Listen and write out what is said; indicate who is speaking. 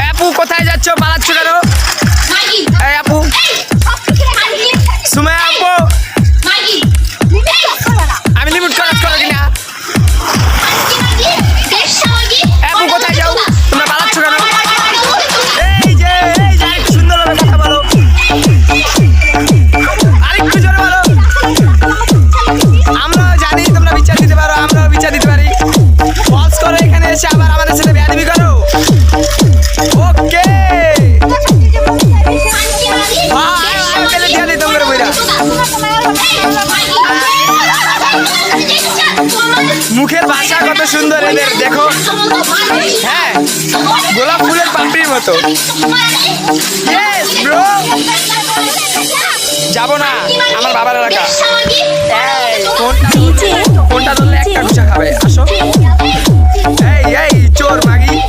Speaker 1: আপু কোথায় যাচ্ছ, পালাচ্ছ কেন? আপু সুমাইয়া আপু, আমি লিমিট খরচ করো কিনা? আপু কোথায় যাও, তোমরা পালাচ্ছ কেন? এই যে একটু সুন্দরভাবে কথা বলো, আরেকটু জোরে বলো। আমরাও জানি তোমরা বিচার দিতে পারো, আমরাও বিচার দিতে পারি। পজ করো, এখানে এসে আবার আমাদের সাথে বেয়াদবি করো। ওকে মুখের ভাষা কত সুন্দর এদের, দেখো। হ্যাঁ, গোলাপ ফুলের পাপড়ির মতো। যাবো না, আমার বাবার এলাকা। ফোনটা ধরলে একটা ঘুষা খাবে।